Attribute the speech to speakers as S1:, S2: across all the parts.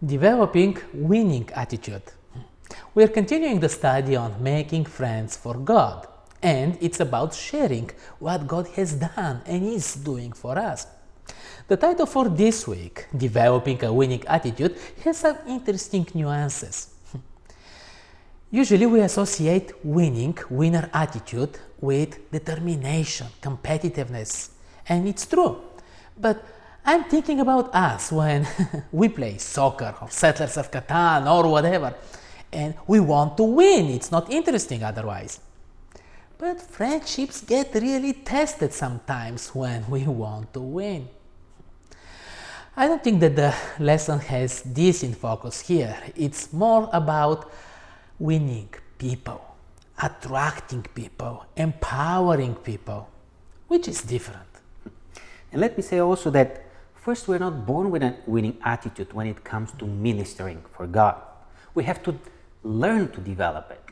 S1: Developing winning attitude. We are continuing the study on making friends for God, and it's about sharing what God has done and is doing for us. The title for this week, Developing a Winning Attitude, has some interesting nuances. Usually we associate winner attitude with determination, competitiveness, and it's true. But I'm thinking about us when we play soccer or Settlers of Catan or whatever, and we want to win. It's not interesting otherwise. But friendships get really tested sometimes when we want to win. I don't think that the lesson has this in focus here. It's more about winning people, attracting people, empowering people, which is different.
S2: And let me say also that first, we're not born with a winning attitude when it comes to ministering for God. We have to learn to develop it.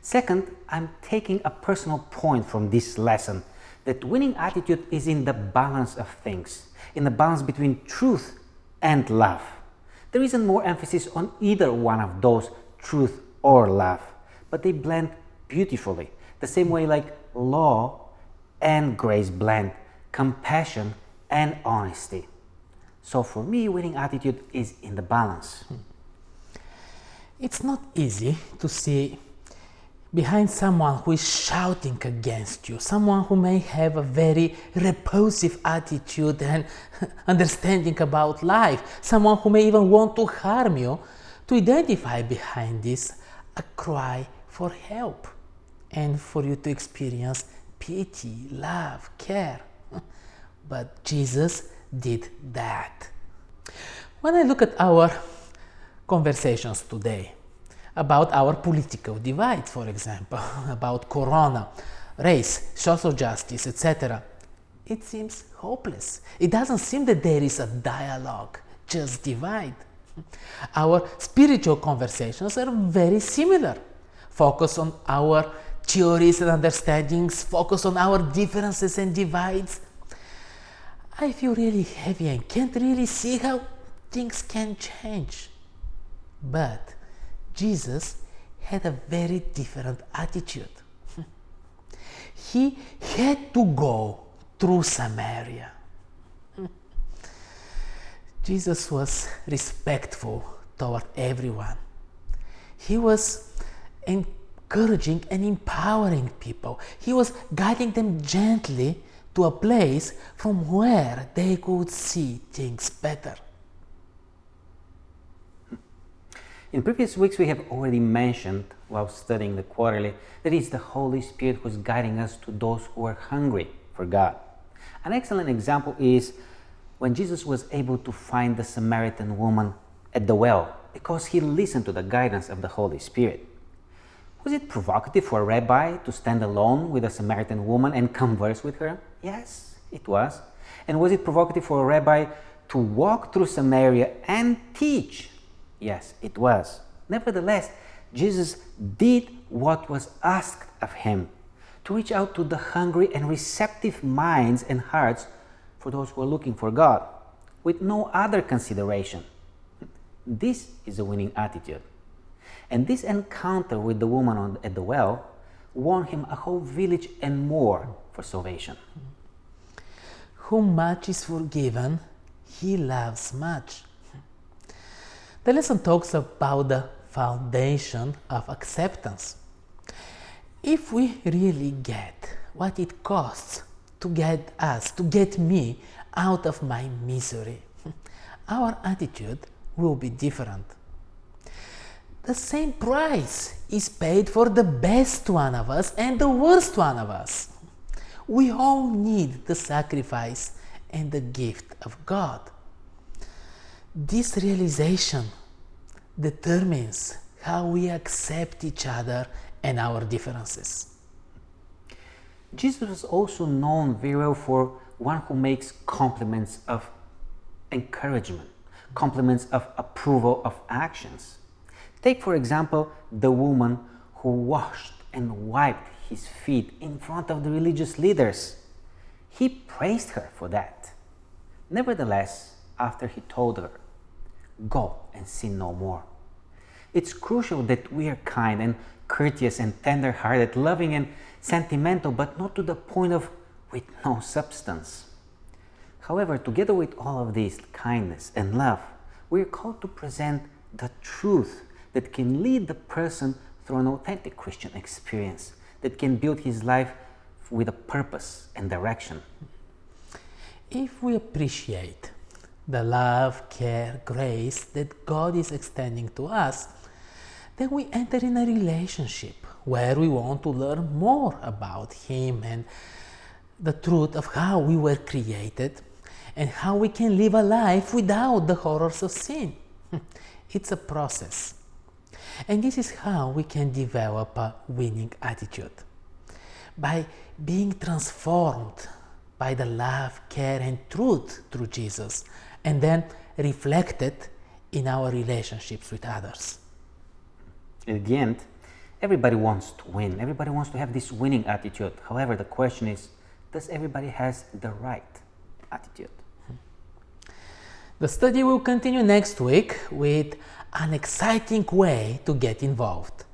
S2: Second, I'm taking a personal point from this lesson that winning attitude is in the balance of things, in the balance between truth and love. There isn't more emphasis on either one of those, truth or love, but they blend beautifully, the same way like law and grace blend, compassion and honesty. So for me, winning attitude is in the balance.
S1: It's not easy to see behind someone who is shouting against you, someone who may have a very repulsive attitude and understanding about life, someone who may even want to harm you, to identify behind this a cry for help and for you to experience pity, love, care. But Jesus did that. When I look at our conversations today, about our political divide, for example, about corona, race, social justice, etc., it seems hopeless. It doesn't seem that there is a dialogue, just divide. Our spiritual conversations are very similar. Focus on our theories and understandings, focus on our differences and divides. I feel really heavy and can't really see how things can change. But Jesus had a very different attitude. He had to go through Samaria. Jesus was respectful toward everyone. He was encouraging and empowering people. He was guiding them gently to a place from where they could see things better.
S2: In previous weeks, we have already mentioned, while studying the quarterly, that it's the Holy Spirit who's guiding us to those who are hungry for God. An excellent example is when Jesus was able to find the Samaritan woman at the well because he listened to the guidance of the Holy Spirit. Was it provocative for a rabbi to stand alone with a Samaritan woman and converse with her? Yes, it was. And was it provocative for a rabbi to walk through Samaria and teach? Yes, it was. Nevertheless, Jesus did what was asked of him, to reach out to the hungry and receptive minds and hearts for those who are looking for God, with no other consideration. This is a winning attitude. And this encounter with the woman at the well won him a whole village and more for salvation.
S1: Whom much is forgiven, he loves much. The lesson talks about the foundation of acceptance. If we really get what it costs to get us, to get me out of my misery, our attitude will be different. The same price is paid for the best one of us and the worst one of us. We all need the sacrifice and the gift of God. This realization determines how we accept each other and our differences.
S2: Jesus was also known very well for one who makes compliments of encouragement, compliments of approval of actions. Take, for example, the woman who washed and wiped his feet in front of the religious leaders. He praised her for that. Nevertheless, after he told her, go and sin no more. It's crucial that we are kind and courteous and tender-hearted, loving and sentimental, but not to the point of with no substance. However, together with all of this kindness and love, we are called to present the truth that can lead the person through an authentic Christian experience, that can build his life with a purpose and direction.
S1: If we appreciate the love, care, grace that God is extending to us, then we enter in a relationship where we want to learn more about Him and the truth of how we were created and how we can live a life without the horrors of sin. It's a process. And this is how we can develop a winning attitude. By being transformed by the love, care, and truth through Jesus, and then reflected in our relationships with others.
S2: At the end, everybody wants to win. Everybody wants to have this winning attitude. However, the question is, does everybody has the right attitude?
S1: The study will continue next week with an exciting way to get involved.